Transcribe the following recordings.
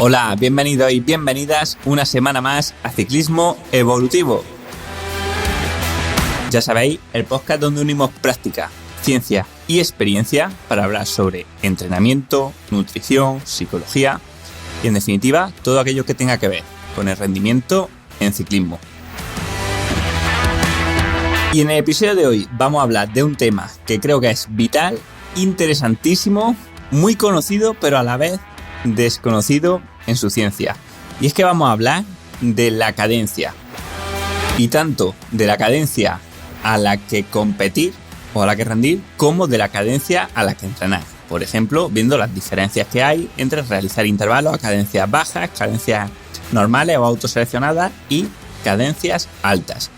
Hola, bienvenidos y bienvenidas una semana más a Ciclismo Evolutivo. Ya sabéis, el podcast donde unimos práctica, ciencia y experiencia para hablar sobre entrenamiento, nutrición, psicología y en definitiva todo aquello que tenga que ver con el rendimiento en ciclismo. Y en el episodio de hoy vamos a hablar de un tema que creo que es vital, interesantísimo, muy conocido pero a la vez desconocido en su ciencia. Y es que vamos a hablar de la cadencia. Y tanto de la cadencia a la que competir o a la que rendir, como de la cadencia a la que entrenar. Por ejemplo, viendo las diferencias que hay entre realizar intervalos a cadencias bajas, cadencias normales o autoseleccionadas y cadencias altas.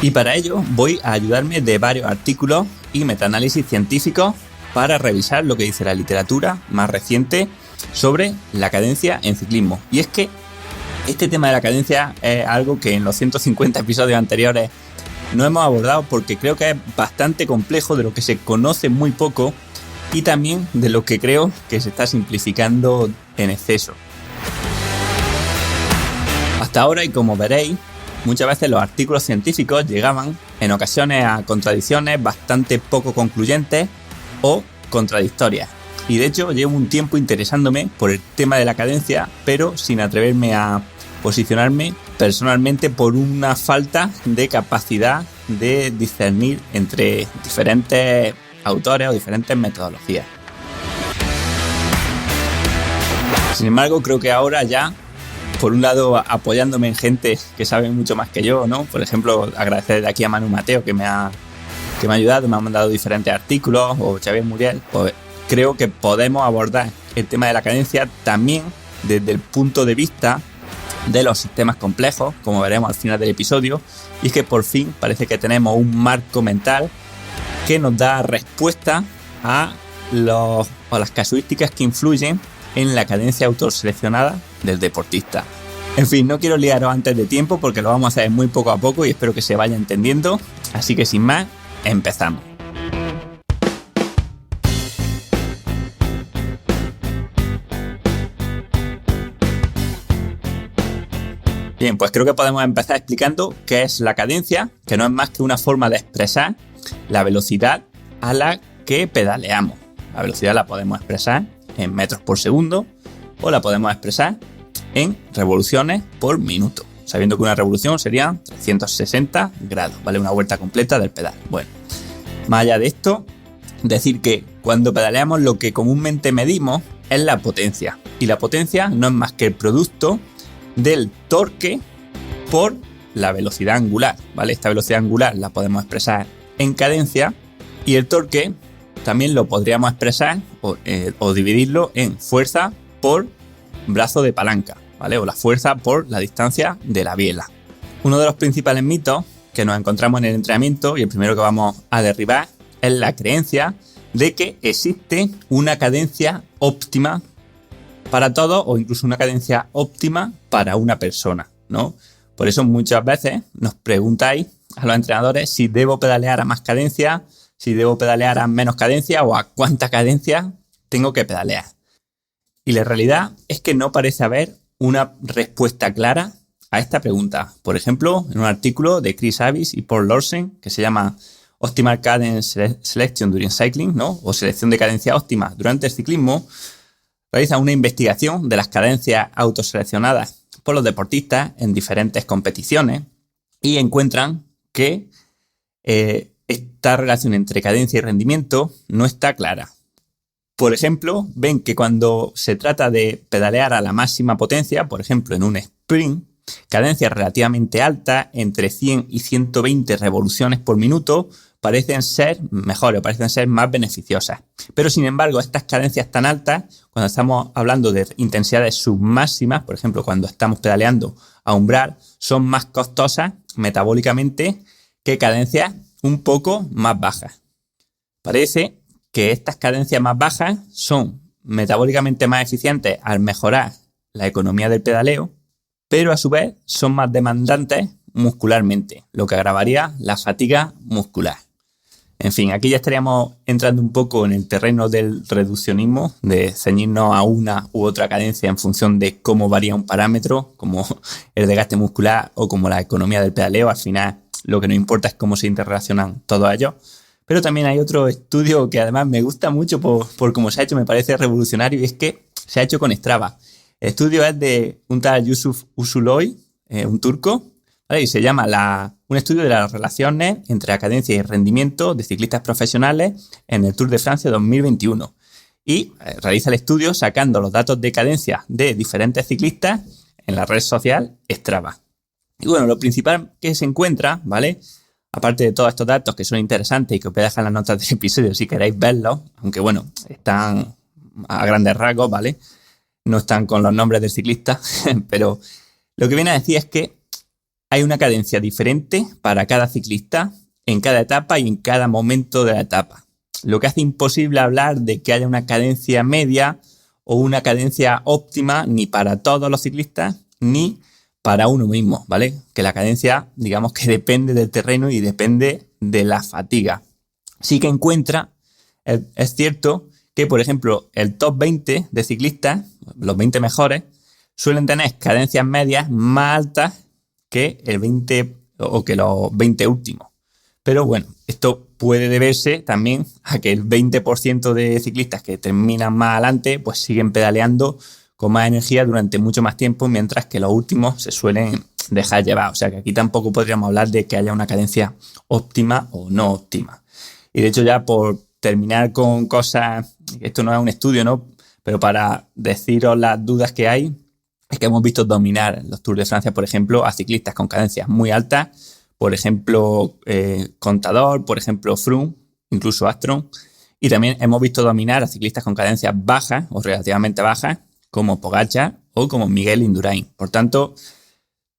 Y para ello voy a ayudarme de varios artículos y metaanálisis científicos para revisar lo que dice la literatura más reciente sobre la cadencia en ciclismo. Y es que este tema de la cadencia es algo que en los 150 episodios anteriores no hemos abordado porque creo que es bastante complejo, de lo que se conoce muy poco y también de lo que creo que se está simplificando en exceso. Hasta ahora, y como veréis, muchas veces los artículos científicos llegaban en ocasiones a contradicciones bastante poco concluyentes o contradictorias. Y de hecho llevo un tiempo interesándome por el tema de la cadencia, pero sin atreverme a posicionarme personalmente por una falta de capacidad de discernir entre diferentes autores o diferentes metodologías. Sin embargo, creo que ahora ya, por un lado apoyándome en gente que sabe mucho más que yo, ¿no? Por ejemplo, agradecer de aquí a Manu Mateo que me ha ayudado, me ha mandado diferentes artículos, o Xavier Muriel, pues creo que podemos abordar el tema de la cadencia también desde el punto de vista de los sistemas complejos, como veremos al final del episodio, y es que por fin parece que tenemos un marco mental que nos da respuesta a las casuísticas que influyen en la cadencia autoseleccionada del deportista. En fin, no quiero liaros antes de tiempo porque lo vamos a hacer muy poco a poco y espero que se vaya entendiendo, así que sin más, empezamos. Bien, pues creo que podemos empezar explicando qué es la cadencia, que no es más que una forma de expresar la velocidad a la que pedaleamos. La velocidad la podemos expresar en metros por segundo o la podemos expresar en revoluciones por minuto, sabiendo que una revolución sería 360 grados, ¿vale? Una vuelta completa del pedal. Bueno, más allá de esto, decir que cuando pedaleamos lo que comúnmente medimos es la potencia. Y la potencia no es más que el producto del torque por la velocidad angular, ¿vale? Esta velocidad angular la podemos expresar en cadencia y el torque también lo podríamos expresar o dividirlo en fuerza por brazo de palanca, ¿vale? O la fuerza por la distancia de la biela. Uno de los principales mitos que nos encontramos en el entrenamiento, y el primero que vamos a derribar, es la creencia de que existe una cadencia óptima para todos o incluso una cadencia óptima para una persona, ¿no? Por eso muchas veces nos preguntáis a los entrenadores si debo pedalear a más cadencia, si debo pedalear a menos cadencia o a cuánta cadencia tengo que pedalear. Y la realidad es que no parece haber una respuesta clara a esta pregunta. Por ejemplo, en un artículo de Chris Avis y Paul Lorsen que se llama Optimal Cadence Selection During Cycling, ¿no? O selección de cadencia óptima durante el ciclismo, realiza una investigación de las cadencias autoseleccionadas por los deportistas en diferentes competiciones y encuentran que esta relación entre cadencia y rendimiento no está clara. Por ejemplo, ven que cuando se trata de pedalear a la máxima potencia, por ejemplo en un sprint, cadencias relativamente altas, entre 100 y 120 revoluciones por minuto, parecen ser mejores, parecen ser más beneficiosas. Pero sin embargo, estas cadencias tan altas, cuando estamos hablando de intensidades submáximas, por ejemplo, cuando estamos pedaleando a umbral, son más costosas metabólicamente que cadencias un poco más bajas. Parece que estas cadencias más bajas son metabólicamente más eficientes al mejorar la economía del pedaleo, pero a su vez son más demandantes muscularmente, lo que agravaría la fatiga muscular. En fin, aquí ya estaríamos entrando un poco en el terreno del reduccionismo, de ceñirnos a una u otra cadencia en función de cómo varía un parámetro, como el desgaste muscular o como la economía del pedaleo. Al final, lo que nos importa es cómo se interrelacionan todos ellos. Pero también hay otro estudio que además me gusta mucho por cómo se ha hecho, me parece revolucionario, y es que se ha hecho con Strava. El estudio es de un tal Yusuf Usuloy, un turco, ¿vale? Y se llama un estudio de las relaciones entre la cadencia y el rendimiento de ciclistas profesionales en el Tour de Francia 2021. Y realiza el estudio sacando los datos de cadencia de diferentes ciclistas en la red social Strava. Y bueno, lo principal que se encuentra, ¿vale?, aparte de todos estos datos que son interesantes y que os voy a dejar en las notas del episodio si queréis verlos, aunque bueno, están a grandes rasgos, ¿vale? No están con los nombres del ciclista, pero lo que viene a decir es que hay una cadencia diferente para cada ciclista en cada etapa y en cada momento de la etapa. Lo que hace imposible hablar de que haya una cadencia media o una cadencia óptima ni para todos los ciclistas ni para uno mismo, ¿vale? Que la cadencia, digamos que depende del terreno y depende de la fatiga. Sí que es cierto que, por ejemplo, el top 20 de ciclistas, los 20 mejores, suelen tener cadencias medias más altas que el 20 o que los 20 últimos. Pero bueno, esto puede deberse también a que el 20% de ciclistas que terminan más adelante pues siguen pedaleando con más energía durante mucho más tiempo, mientras que los últimos se suelen dejar llevar. O sea que aquí tampoco podríamos hablar de que haya una cadencia óptima o no óptima. Y de hecho, ya por terminar con cosas, esto no es un estudio, ¿no?, pero para deciros las dudas que hay, es que hemos visto dominar los Tours de Francia, por ejemplo, a ciclistas con cadencias muy altas, por ejemplo, Contador, por ejemplo, Froome, incluso Armstrong, y también hemos visto dominar a ciclistas con cadencias bajas o relativamente bajas, como Pogačar o como Miguel Indurain. Por tanto,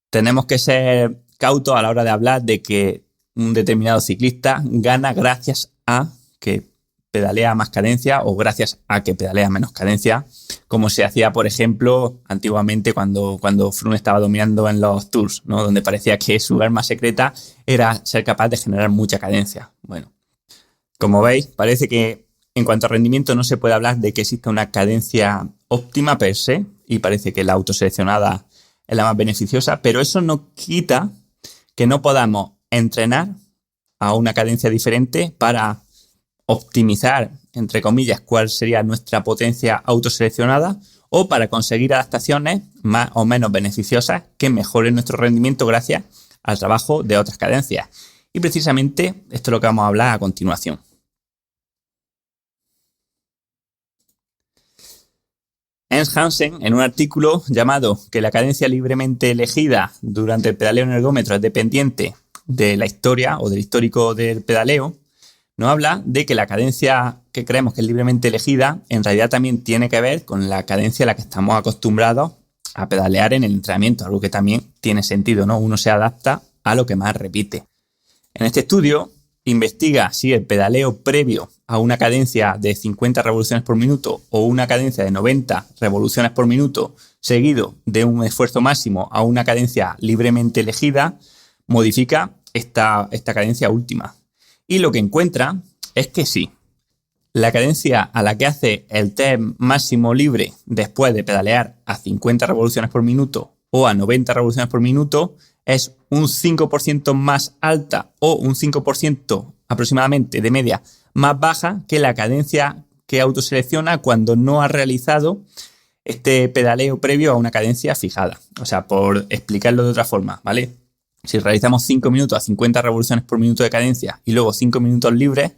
tenemos que ser cautos a la hora de hablar de que un determinado ciclista gana gracias a que pedalea más cadencia o gracias a que pedalea menos cadencia, como se hacía, por ejemplo, antiguamente cuando Froome estaba dominando en los Tours, ¿no?, donde parecía que su arma secreta era ser capaz de generar mucha cadencia. Bueno, como veis, parece que en cuanto a rendimiento no se puede hablar de que exista una cadencia óptima per se, y parece que la autoseleccionada es la más beneficiosa, pero eso no quita que no podamos entrenar a una cadencia diferente para optimizar, entre comillas, cuál sería nuestra potencia autoseleccionada, o para conseguir adaptaciones más o menos beneficiosas que mejoren nuestro rendimiento gracias al trabajo de otras cadencias. Y precisamente esto es lo que vamos a hablar a continuación. Ernst Hansen, en un artículo llamado "Que la cadencia libremente elegida durante el pedaleo en ergómetro es dependiente de la historia o del histórico del pedaleo", nos habla de que la cadencia que creemos que es libremente elegida en realidad también tiene que ver con la cadencia a la que estamos acostumbrados a pedalear en el entrenamiento, algo que también tiene sentido, ¿no? Uno se adapta a lo que más repite. En este estudio investiga si el pedaleo previo a una cadencia de 50 revoluciones por minuto o una cadencia de 90 revoluciones por minuto seguido de un esfuerzo máximo a una cadencia libremente elegida modifica esta cadencia última. Y lo que encuentra es que sí, la cadencia a la que hace el test máximo libre después de pedalear a 50 revoluciones por minuto o a 90 revoluciones por minuto es un 5% más alta o un 5% aproximadamente de media más baja que la cadencia que autoselecciona cuando no ha realizado este pedaleo previo a una cadencia fijada. O sea, por explicarlo de otra forma, ¿vale? Si realizamos 5 minutos a 50 revoluciones por minuto de cadencia y luego 5 minutos libres,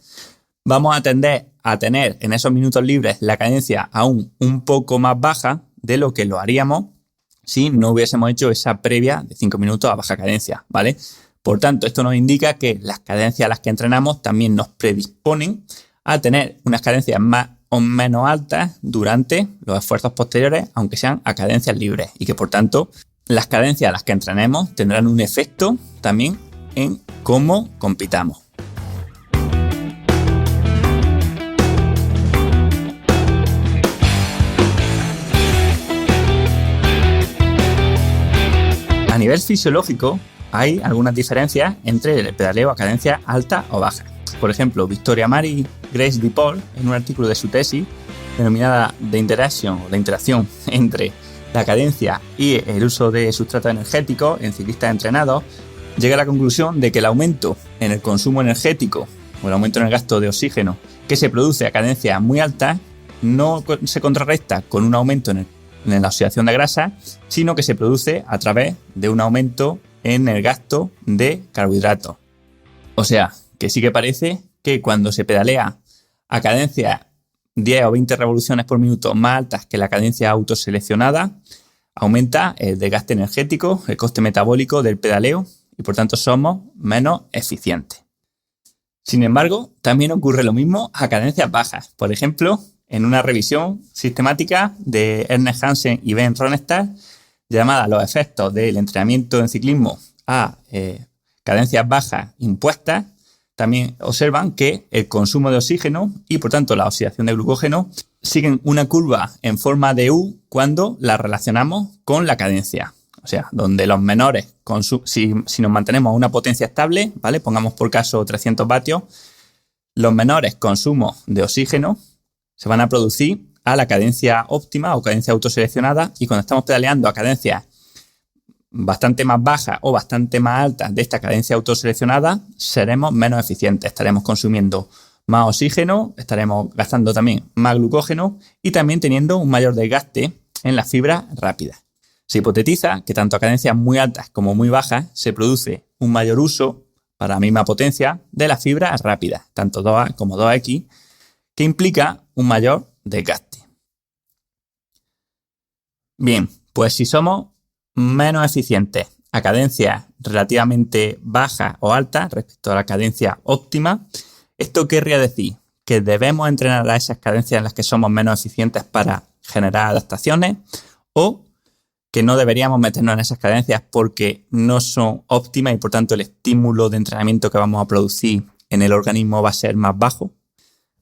vamos a tender a tener en esos minutos libres la cadencia aún un poco más baja de lo que lo haríamos si no hubiésemos hecho esa previa de 5 minutos a baja cadencia, ¿vale? Por tanto, esto nos indica que las cadencias a las que entrenamos también nos predisponen a tener unas cadencias más o menos altas durante los esfuerzos posteriores, aunque sean a cadencias libres, y que por tanto las cadencias a las que entrenemos tendrán un efecto también en cómo compitamos. A nivel fisiológico, hay algunas diferencias entre el pedaleo a cadencia alta o baja. Por ejemplo, Victoria Mary Grace DiPaul, en un artículo de su tesis denominada The Interaction o la interacción entre la cadencia y el uso de sustratos energéticos en ciclistas entrenados, llega a la conclusión de que el aumento en el consumo energético o el aumento en el gasto de oxígeno que se produce a cadencias muy altas no se contrarresta con un aumento en la oxidación de grasa, sino que se produce a través de un aumento en el gasto de carbohidratos. O sea, que sí que parece que cuando se pedalea a cadencias 10 o 20 revoluciones por minuto más altas que la cadencia autoseleccionada, aumenta el desgaste energético, el coste metabólico del pedaleo y por tanto somos menos eficientes. Sin embargo, también ocurre lo mismo a cadencias bajas. Por ejemplo, en una revisión sistemática de Ernest Hansen y Ben Ronestadt, llamada Los efectos del entrenamiento en ciclismo a cadencias bajas impuestas, también observan que el consumo de oxígeno y por tanto la oxidación de glucógeno siguen una curva en forma de U cuando la relacionamos con la cadencia. O sea, donde los menores, si nos mantenemos a una potencia estable, ¿vale? Pongamos por caso 300 vatios, los menores consumos de oxígeno se van a producir a la cadencia óptima o cadencia autoseleccionada, y cuando estamos pedaleando a cadencias bastante más bajas o bastante más altas de esta cadencia autoseleccionada, seremos menos eficientes, estaremos consumiendo más oxígeno, estaremos gastando también más glucógeno y también teniendo un mayor desgaste en las fibras rápidas. Se hipotetiza que tanto a cadencias muy altas como muy bajas se produce un mayor uso para la misma potencia de las fibras rápidas, tanto 2A como 2X, que implica un mayor desgaste. Bien, pues si somos menos eficientes a cadencias relativamente bajas o altas respecto a la cadencia óptima, esto querría decir que debemos entrenar a esas cadencias en las que somos menos eficientes para generar adaptaciones, o que no deberíamos meternos en esas cadencias porque no son óptimas y por tanto el estímulo de entrenamiento que vamos a producir en el organismo va a ser más bajo.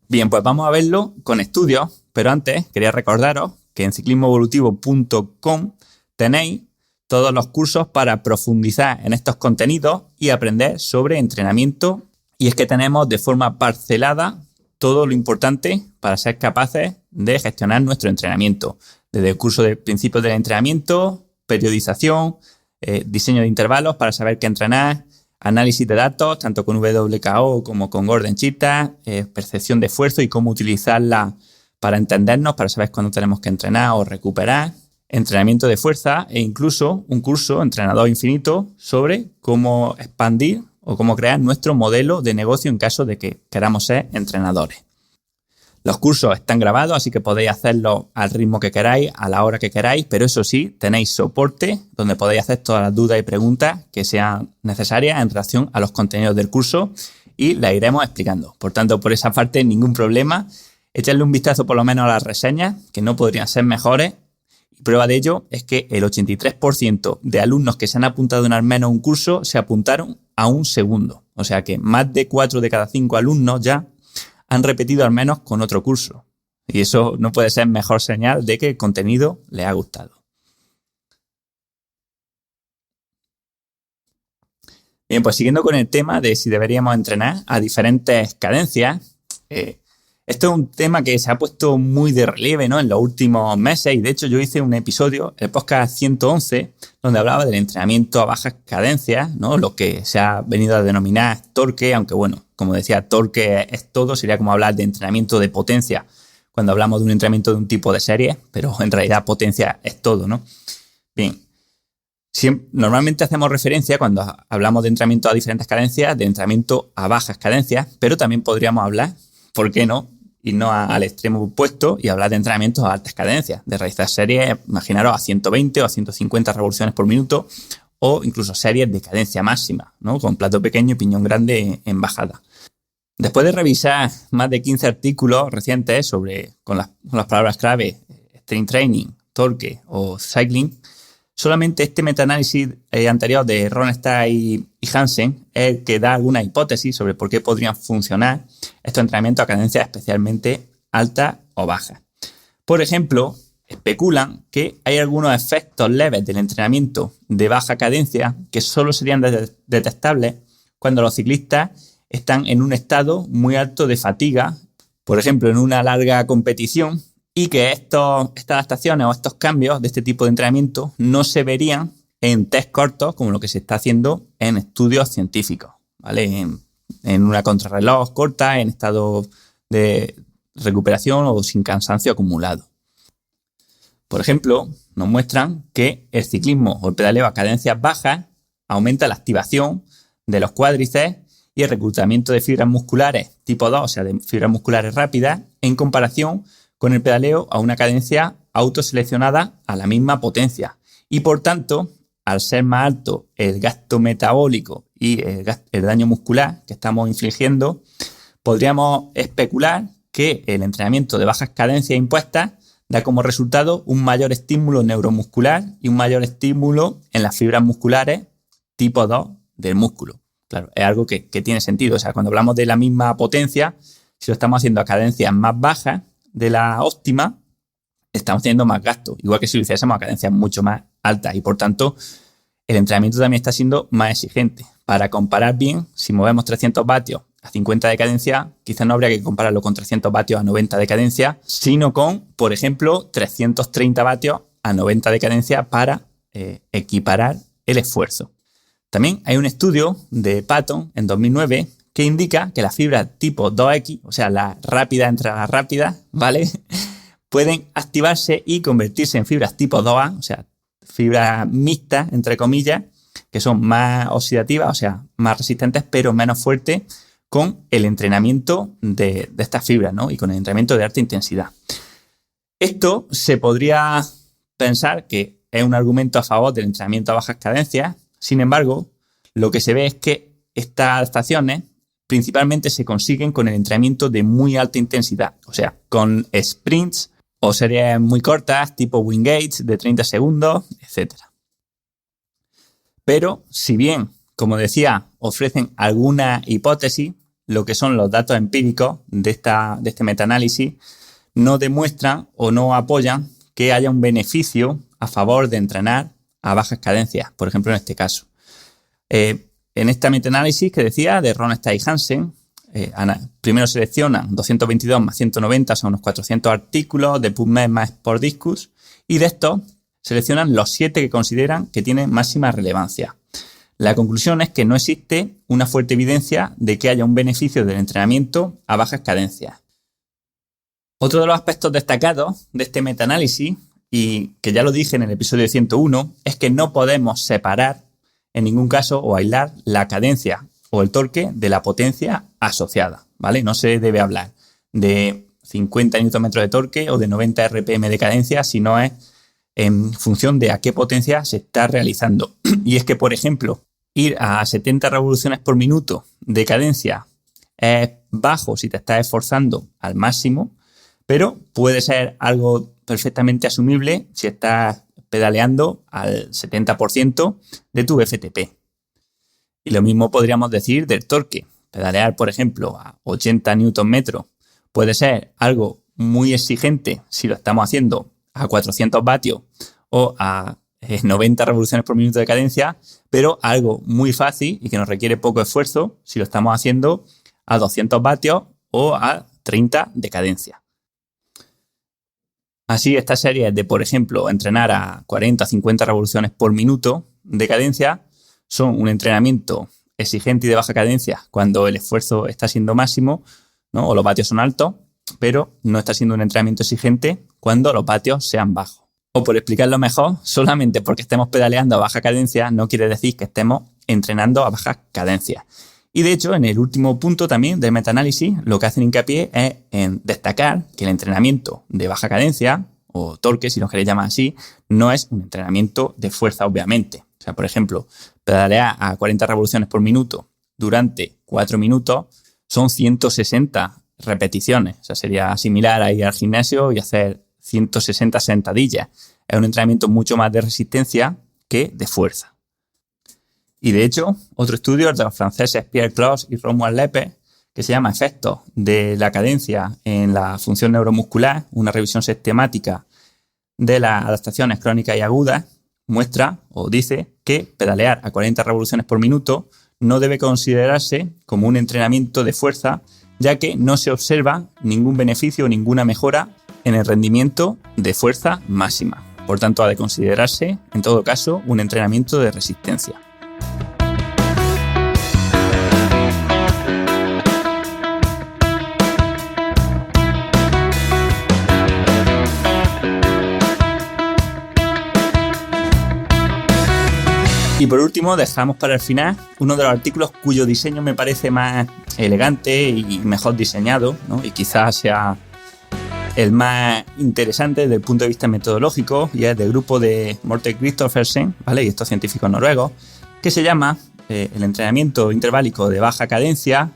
Bien, pues vamos a verlo con estudios, pero antes quería recordaros que en ciclismoevolutivo.com tenéis todos los cursos para profundizar en estos contenidos y aprender sobre entrenamiento, y es que tenemos de forma parcelada todo lo importante para ser capaces de gestionar nuestro entrenamiento, desde el curso de principios del entrenamiento, periodización, diseño de intervalos para saber qué entrenar, análisis de datos, tanto con WKO como con Gordon Cheetah, percepción de esfuerzo y cómo utilizarla para entendernos, para saber cuándo tenemos que entrenar o recuperar, entrenamiento de fuerza e incluso un curso Entrenador Infinito sobre cómo expandir o cómo crear nuestro modelo de negocio en caso de que queramos ser entrenadores. Los cursos están grabados, así que podéis hacerlos al ritmo que queráis, a la hora que queráis, pero eso sí, tenéis soporte donde podéis hacer todas las dudas y preguntas que sean necesarias en relación a los contenidos del curso y las iremos explicando. Por tanto, por esa parte, ningún problema. Echadle un vistazo por lo menos a las reseñas, que no podrían ser mejores. Y prueba de ello es que el 83% de alumnos que se han apuntado en al menos un curso se apuntaron a un segundo. O sea que más de 4 de cada 5 alumnos ya han repetido al menos con otro curso. Y eso no puede ser mejor señal de que el contenido les ha gustado. Bien, pues siguiendo con el tema de si deberíamos entrenar a diferentes cadencias, esto es un tema que se ha puesto muy de relieve, ¿no?, en los últimos meses, y de hecho yo hice un episodio, el podcast 111, donde hablaba del entrenamiento a bajas cadencias, ¿no?, lo que se ha venido a denominar torque, aunque bueno, como decía, torque es todo, sería como hablar de entrenamiento de potencia cuando hablamos de un entrenamiento de un tipo de serie, pero en realidad potencia es todo, ¿no? Bien, normalmente hacemos referencia cuando hablamos de entrenamiento a diferentes cadencias, de entrenamiento a bajas cadencias, pero también podríamos hablar, ¿por qué no?, y no al extremo opuesto y hablar de entrenamientos a altas cadencias, de realizar series, imaginaros, a 120 o a 150 revoluciones por minuto, o incluso series de cadencia máxima, ¿no?, con plato pequeño y piñón grande en bajada. Después de revisar más de 15 artículos recientes con las palabras clave strength training, torque o cycling, solamente este metaanálisis anterior de Ronestadt y Hansen es el que da alguna hipótesis sobre por qué podrían funcionar estos entrenamientos a cadencias especialmente altas o bajas. Por ejemplo, especulan que hay algunos efectos leves del entrenamiento de baja cadencia que solo serían detectables cuando los ciclistas están en un estado muy alto de fatiga, por ejemplo, en una larga competición, y que estas adaptaciones o estos cambios de este tipo de entrenamiento no se verían en test cortos como lo que se está haciendo en estudios científicos, ¿vale? En una contrarreloj corta, en estado de recuperación o sin cansancio acumulado. Por ejemplo, nos muestran que el ciclismo o el pedaleo a cadencias bajas aumenta la activación de los cuádriceps y el reclutamiento de fibras musculares tipo 2, o sea, de fibras musculares rápidas, en comparación con el pedaleo a una cadencia autoseleccionada a la misma potencia. Y por tanto, al ser más alto el gasto metabólico y el daño muscular que estamos infligiendo, podríamos especular que el entrenamiento de bajas cadencias impuestas da como resultado un mayor estímulo neuromuscular y un mayor estímulo en las fibras musculares tipo 2 del músculo. Claro, es algo que tiene sentido. O sea, cuando hablamos de la misma potencia, si lo estamos haciendo a cadencias más bajas de la óptima, estamos teniendo más gasto, igual que si lo hiciésemos a cadencias mucho más altas, y por tanto el entrenamiento también está siendo más exigente. Para comparar bien, si movemos 300 vatios a 50 de cadencia, quizás no habría que compararlo con 300 vatios a 90 de cadencia, sino con, por ejemplo, 330 vatios a 90 de cadencia para equiparar el esfuerzo. También hay un estudio de Patton en 2009 que indica que las fibras tipo 2X, o sea, las rápidas entre las rápidas, ¿vale? Pueden activarse y convertirse en fibras tipo 2A, o sea, fibras mixtas, entre comillas, que son más oxidativas, o sea, más resistentes, pero menos fuertes con el entrenamiento de estas fibras, ¿no? Y con el entrenamiento de alta intensidad. Esto se podría pensar que es un argumento a favor del entrenamiento a bajas cadencias. Sin embargo, lo que se ve es que estas adaptaciones principalmente se consiguen con el entrenamiento de muy alta intensidad, o sea, con sprints o series muy cortas, tipo Wingates de 30 segundos, etc. Pero, si bien, como decía, ofrecen alguna hipótesis, lo que son los datos empíricos de este metaanálisis no demuestran o no apoyan que haya un beneficio a favor de entrenar a bajas cadencias, por ejemplo, en este caso. En esta metaanálisis que decía de Ronstadt y Hansen, primero seleccionan 222 más 190, son unos 400 artículos de PubMed más SportDiscus, y de estos seleccionan los 7 que consideran que tienen máxima relevancia. La conclusión es que no existe una fuerte evidencia de que haya un beneficio del entrenamiento a bajas cadencias. Otro de los aspectos destacados de este metaanálisis, y que ya lo dije en el episodio 101, es que no podemos separar en ningún caso o aislar la cadencia o el torque de la potencia asociada, ¿vale? No se debe hablar de 50 Nm de torque o de 90 RPM de cadencia, sino es en función de a qué potencia se está realizando. Y es que, por ejemplo, ir a 70 revoluciones por minuto de cadencia es bajo si te estás esforzando al máximo, pero puede ser algo perfectamente asumible si estás pedaleando al 70% de tu FTP. Y lo mismo podríamos decir del torque. Pedalear, por ejemplo, a 80 Nm puede ser algo muy exigente si lo estamos haciendo a 400 vatios o a 90 revoluciones por minuto de cadencia, pero algo muy fácil y que nos requiere poco esfuerzo si lo estamos haciendo a 200 vatios o a 30 de cadencia. Así, estas series de, por ejemplo, entrenar a 40 o 50 revoluciones por minuto de cadencia son un entrenamiento exigente y de baja cadencia cuando el esfuerzo está siendo máximo, ¿no? O los vatios son altos, pero no está siendo un entrenamiento exigente cuando los vatios sean bajos. O por explicarlo mejor, solamente porque estemos pedaleando a baja cadencia no quiere decir que estemos entrenando a bajas cadencias. Y de hecho, en el último punto también del metaanálisis, lo que hacen hincapié es en destacar que el entrenamiento de baja cadencia, o torque, si lo queréis llamar así, no es un entrenamiento de fuerza, obviamente. O sea, por ejemplo, pedalear a 40 revoluciones por minuto durante 4 minutos son 160 repeticiones. O sea, sería similar a ir al gimnasio y hacer 160 sentadillas. Es un entrenamiento mucho más de resistencia que de fuerza. Y de hecho, otro estudio, el de los franceses Pierre Clos y Romuald Lepe, que se llama Efectos de la cadencia en la función neuromuscular, una revisión sistemática de las adaptaciones crónicas y agudas, muestra o dice que pedalear a 40 revoluciones por minuto no debe considerarse como un entrenamiento de fuerza, ya que no se observa ningún beneficio o ninguna mejora en el rendimiento de fuerza máxima. Por tanto, ha de considerarse, en todo caso, un entrenamiento de resistencia. Y por último, dejamos para el final uno de los artículos cuyo diseño me parece más elegante y mejor diseñado, ¿no? Y quizás sea el más interesante desde el punto de vista metodológico, y es del grupo de Morten Christoffersen, ¿vale? Y estos científicos noruegos, que se llama el entrenamiento interválico de baja cadencia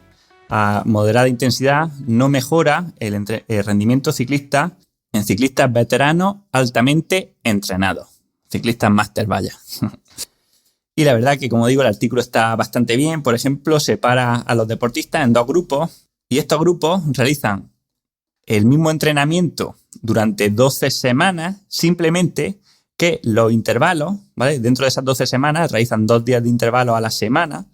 a moderada intensidad no mejora el rendimiento ciclista en ciclistas veteranos altamente entrenados. Ciclistas máster, vaya. Y la verdad que, como digo, el artículo está bastante bien. Por ejemplo, separa a los deportistas en dos grupos y estos grupos realizan el mismo entrenamiento durante 12 semanas, simplemente que los intervalos, ¿vale? Dentro de esas 12 semanas realizan 2 días de intervalos a la semana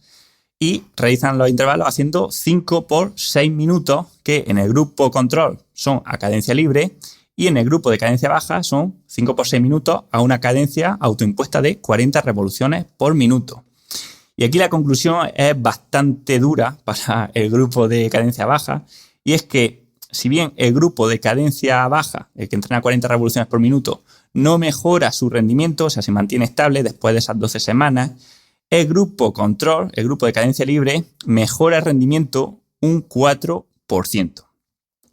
y realizan los intervalos haciendo 5 por 6 minutos, que en el grupo control son a cadencia libre, y en el grupo de cadencia baja son 5 por 6 minutos a una cadencia autoimpuesta de 40 revoluciones por minuto. Y aquí la conclusión es bastante dura para el grupo de cadencia baja, y es que si bien el grupo de cadencia baja, el que entrena 40 revoluciones por minuto, no mejora su rendimiento, o sea, se mantiene estable después de esas 12 semanas, el grupo control, el grupo de cadencia libre, mejora el rendimiento un 4%.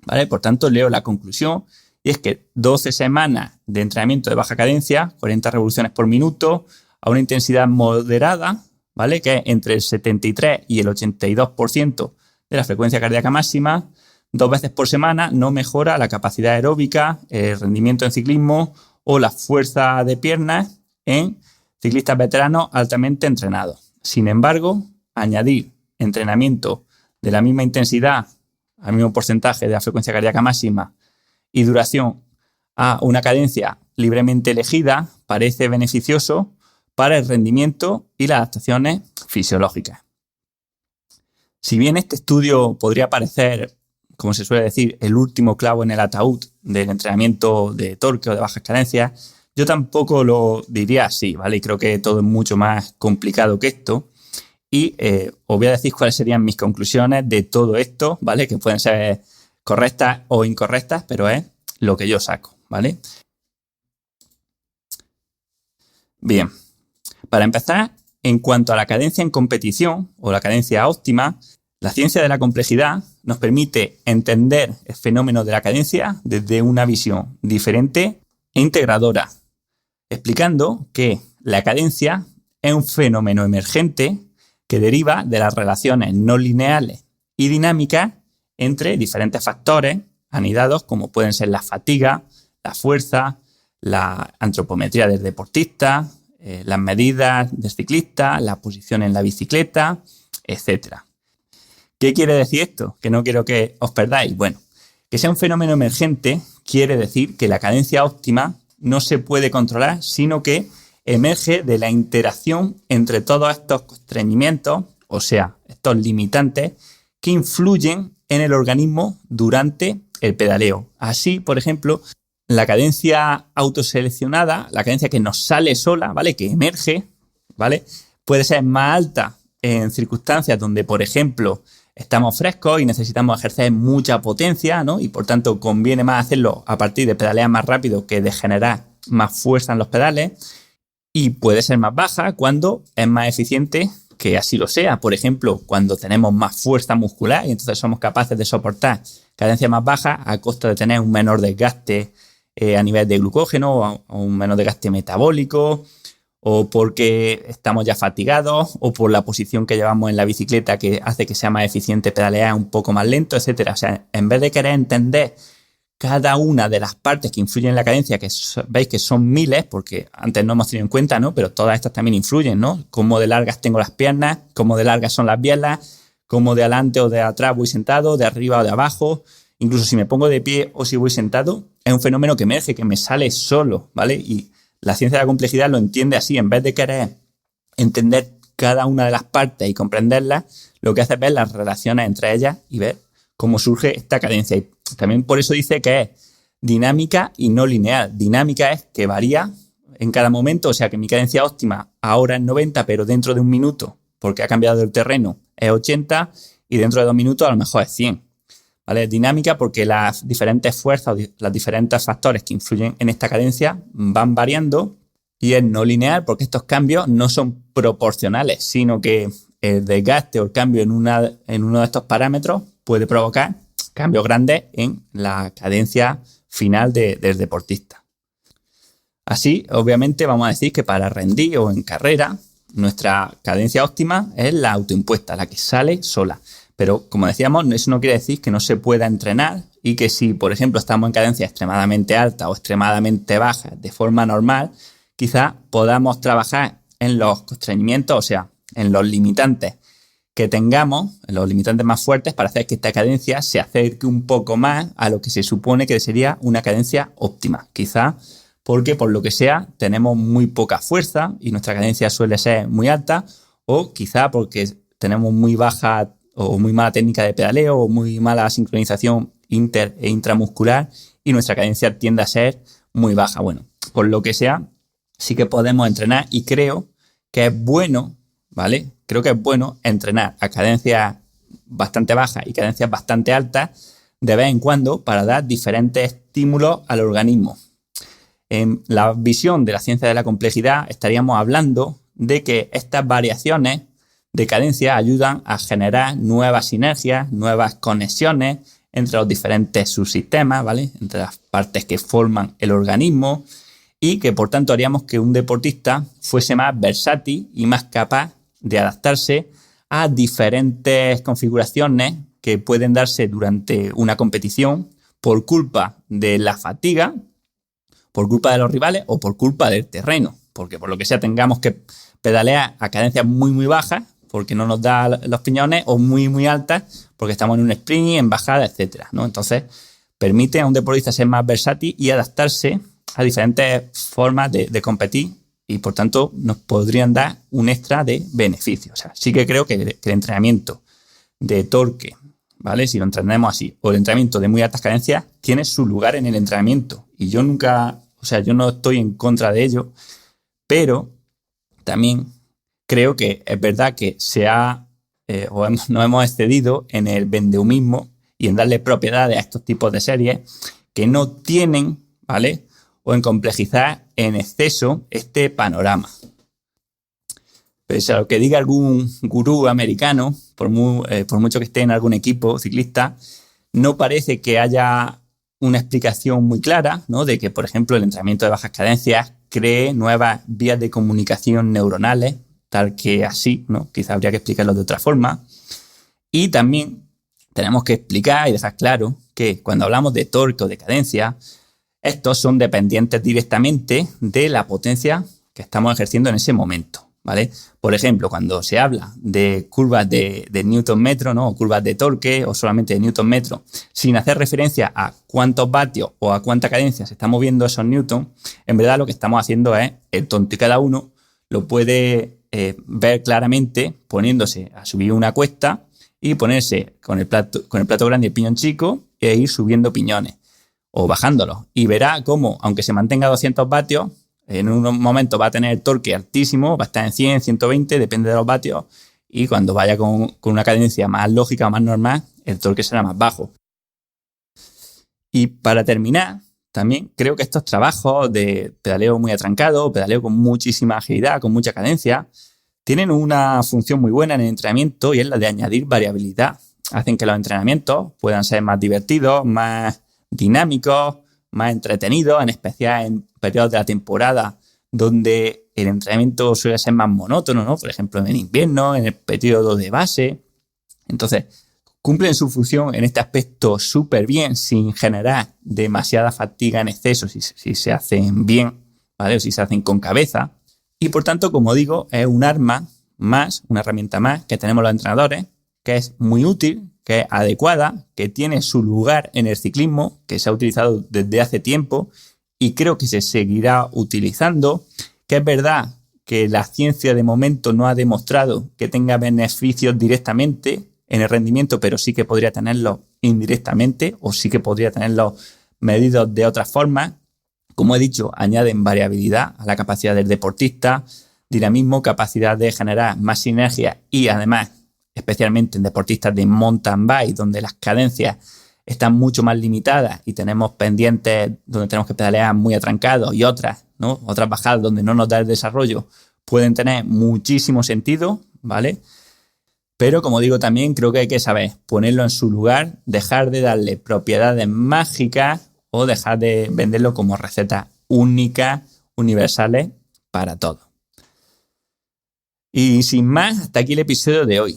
¿Vale? Por tanto, leo la conclusión. Y es que 12 semanas de entrenamiento de baja cadencia, 40 revoluciones por minuto, a una intensidad moderada, ¿vale? Que es entre el 73 y el 82% de la frecuencia cardíaca máxima, 2 veces por semana, no mejora la capacidad aeróbica, el rendimiento en ciclismo o la fuerza de piernas en ciclistas veteranos altamente entrenados. Sin embargo, añadir entrenamiento de la misma intensidad, al mismo porcentaje de la frecuencia cardíaca máxima, y duración a una cadencia libremente elegida parece beneficioso para el rendimiento y las adaptaciones fisiológicas. Si bien este estudio podría parecer, como se suele decir, el último clavo en el ataúd del entrenamiento de torque o de bajas cadencias, yo tampoco lo diría así, ¿vale? Y creo que todo es mucho más complicado que esto. Y os voy a decir cuáles serían mis conclusiones de todo esto, ¿vale? Que pueden ser correctas o incorrectas, pero es lo que yo saco, ¿vale? Bien, para empezar, en cuanto a la cadencia en competición o la cadencia óptima, la ciencia de la complejidad nos permite entender el fenómeno de la cadencia desde una visión diferente e integradora, explicando que la cadencia es un fenómeno emergente que deriva de las relaciones no lineales y dinámicas entre diferentes factores anidados como pueden ser la fatiga, la fuerza, la antropometría del deportista, las medidas del ciclista, la posición en la bicicleta, etc. ¿Qué quiere decir esto? Que no quiero que os perdáis. Bueno, que sea un fenómeno emergente quiere decir que la cadencia óptima no se puede controlar, sino que emerge de la interacción entre todos estos constreñimientos, o sea, estos limitantes, que influyen en el organismo durante el pedaleo. Así, por ejemplo, la cadencia autoseleccionada, la cadencia que nos sale sola, ¿vale? Que emerge, ¿vale? Puede ser más alta en circunstancias donde, por ejemplo, estamos frescos y necesitamos ejercer mucha potencia, ¿no? Y por tanto conviene más hacerlo a partir de pedalear más rápido que de generar más fuerza en los pedales. Y puede ser más baja cuando es más eficiente que así lo sea. Por ejemplo, cuando tenemos más fuerza muscular y entonces somos capaces de soportar cadencia más baja a costa de tener un menor desgaste a nivel de glucógeno o un menor desgaste metabólico, o porque estamos ya fatigados, o por la posición que llevamos en la bicicleta que hace que sea más eficiente pedalear un poco más lento, etcétera. O sea, en vez de querer entender cada una de las partes que influyen en la cadencia, que veis que son miles, porque antes no hemos tenido en cuenta, ¿no? Pero todas estas también influyen, ¿no? Cómo de largas tengo las piernas, cómo de largas son las bielas, cómo de adelante o de atrás voy sentado, de arriba o de abajo, incluso si me pongo de pie o si voy sentado, es un fenómeno que emerge, que me sale solo, ¿vale? Y la ciencia de la complejidad lo entiende así, en vez de querer entender cada una de las partes y comprenderlas, lo que hace es ver las relaciones entre ellas y ver cómo surge esta cadencia. Y también por eso dice que es dinámica y no lineal. Dinámica es que varía en cada momento, o sea que mi cadencia óptima ahora es 90, pero dentro de un minuto, porque ha cambiado el terreno, es 80 y dentro de 2 minutos a lo mejor es 100. ¿Vale? Es dinámica porque las diferentes fuerzas, los diferentes factores que influyen en esta cadencia van variando, y es no lineal porque estos cambios no son proporcionales, sino que el desgaste o el cambio en uno de estos parámetros puede provocar cambios grandes en la cadencia final del deportista. Así, obviamente, vamos a decir que para rendir o en carrera, nuestra cadencia óptima es la autoimpuesta, la que sale sola. Pero, como decíamos, eso no quiere decir que no se pueda entrenar y que si, por ejemplo, estamos en cadencia extremadamente alta o extremadamente baja de forma normal, quizás podamos trabajar en los constreñimientos, o sea, en los limitantes que tengamos, en los limitantes más fuertes, para hacer que esta cadencia se acerque un poco más a lo que se supone que sería una cadencia óptima. Quizás porque, por lo que sea, tenemos muy poca fuerza y nuestra cadencia suele ser muy alta, o quizá porque tenemos muy baja o muy mala técnica de pedaleo o muy mala sincronización inter e intramuscular y nuestra cadencia tiende a ser muy baja. Bueno, por lo que sea, sí que podemos entrenar y creo que es bueno, ¿vale? Creo que es bueno entrenar a cadencias bastante bajas y cadencias bastante altas de vez en cuando para dar diferentes estímulos al organismo. En la visión de la ciencia de la complejidad estaríamos hablando de que estas variaciones de cadencia ayudan a generar nuevas sinergias, nuevas conexiones entre los diferentes subsistemas, ¿vale? Entre las partes que forman el organismo, y que por tanto haríamos que un deportista fuese más versátil y más capaz de adaptarse a diferentes configuraciones que pueden darse durante una competición por culpa de la fatiga, por culpa de los rivales o por culpa del terreno, porque por lo que sea tengamos que pedalear a cadencias muy bajas porque no nos da los piñones, o muy altas porque estamos en un sprint, en bajada, etcétera, ¿no? Entonces permite a un deportista ser más versátil y adaptarse a diferentes formas de competir, y por tanto nos podrían dar un extra de beneficio. O sea, sí que creo que el entrenamiento de torque, ¿vale? Si lo entendemos así, o el entrenamiento de muy altas cadencias, tiene su lugar en el entrenamiento. Y yo yo no estoy en contra de ello, pero también creo que es verdad que nos hemos excedido en el vendehumismo y en darle propiedades a estos tipos de series que no tienen, ¿vale? O en complejizar en exceso este panorama. Pese a lo que diga algún gurú americano, por mucho que esté en algún equipo ciclista, no parece que haya una explicación muy clara, ¿no? De que, por ejemplo, el entrenamiento de bajas cadencias cree nuevas vías de comunicación neuronales, tal que así, ¿no? Quizá habría que explicarlo de otra forma. Y también tenemos que explicar y dejar claro que cuando hablamos de torque o de cadencia, estos son dependientes directamente de la potencia que estamos ejerciendo en ese momento, ¿vale? Por ejemplo, cuando se habla de curvas de Newton metro, ¿no? O curvas de torque o solamente de Newton metro, sin hacer referencia a cuántos vatios o a cuánta cadencia se están moviendo esos Newton, en verdad lo que estamos haciendo es el tonto, y cada uno lo puede ver claramente poniéndose a subir una cuesta y ponerse con el plato grande y el piñón chico e ir subiendo piñones o bajándolos, y verá cómo, aunque se mantenga a 200 vatios, en un momento va a tener torque altísimo, va a estar en 100, 120, depende de los vatios, y cuando vaya con una cadencia más lógica o más normal, el torque será más bajo. Y para terminar, también creo que estos trabajos de pedaleo muy atrancado, pedaleo con muchísima agilidad, con mucha cadencia, tienen una función muy buena en el entrenamiento, y es la de añadir variabilidad. Hacen que los entrenamientos puedan ser más divertidos, más dinámicos, más entretenidos, en especial en periodos de la temporada donde el entrenamiento suele ser más monótono, ¿no? Por ejemplo, en invierno, en el periodo de base. Entonces, cumplen su función en este aspecto súper bien, sin generar demasiada fatiga en exceso si se hacen bien, ¿vale? O si se hacen con cabeza. Y por tanto, como digo, es un arma más, una herramienta más que tenemos los entrenadores, que es muy útil, que es adecuada, que tiene su lugar en el ciclismo, que se ha utilizado desde hace tiempo y creo que se seguirá utilizando, que es verdad que la ciencia de momento no ha demostrado que tenga beneficios directamente en el rendimiento, pero sí que podría tenerlos indirectamente o sí que podría tenerlos medidos de otra forma. Como he dicho, añaden variabilidad a la capacidad del deportista, dinamismo, capacidad de generar más sinergia y además, especialmente en deportistas de mountain bike, donde las cadencias están mucho más limitadas y tenemos pendientes donde tenemos que pedalear muy atrancados y otras, ¿no? Otras bajadas donde no nos da el desarrollo, pueden tener muchísimo sentido, ¿vale? Pero como digo, también creo que hay que saber ponerlo en su lugar, dejar de darle propiedades mágicas o dejar de venderlo como recetas únicas, universales para todo. Y sin más, hasta aquí el episodio de hoy.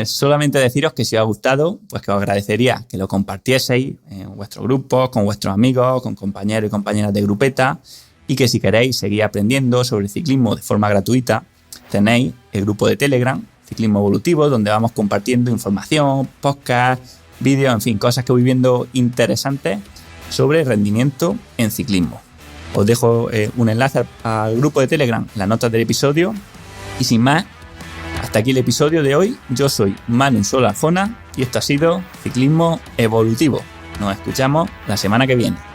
Solamente deciros que si os ha gustado, pues que os agradecería que lo compartieseis en vuestros grupos, con vuestros amigos, con compañeros y compañeras de grupeta, y que si queréis seguir aprendiendo sobre ciclismo de forma gratuita, tenéis el grupo de Telegram, Ciclismo Evolutivo, donde vamos compartiendo información, podcast, vídeos, en fin, cosas que voy viendo interesantes sobre rendimiento en ciclismo. Os dejo un enlace al grupo de Telegram en las notas del episodio. Y sin más, hasta aquí el episodio de hoy. Yo soy Manu Solarjona y esto ha sido Ciclismo Evolutivo. Nos escuchamos la semana que viene.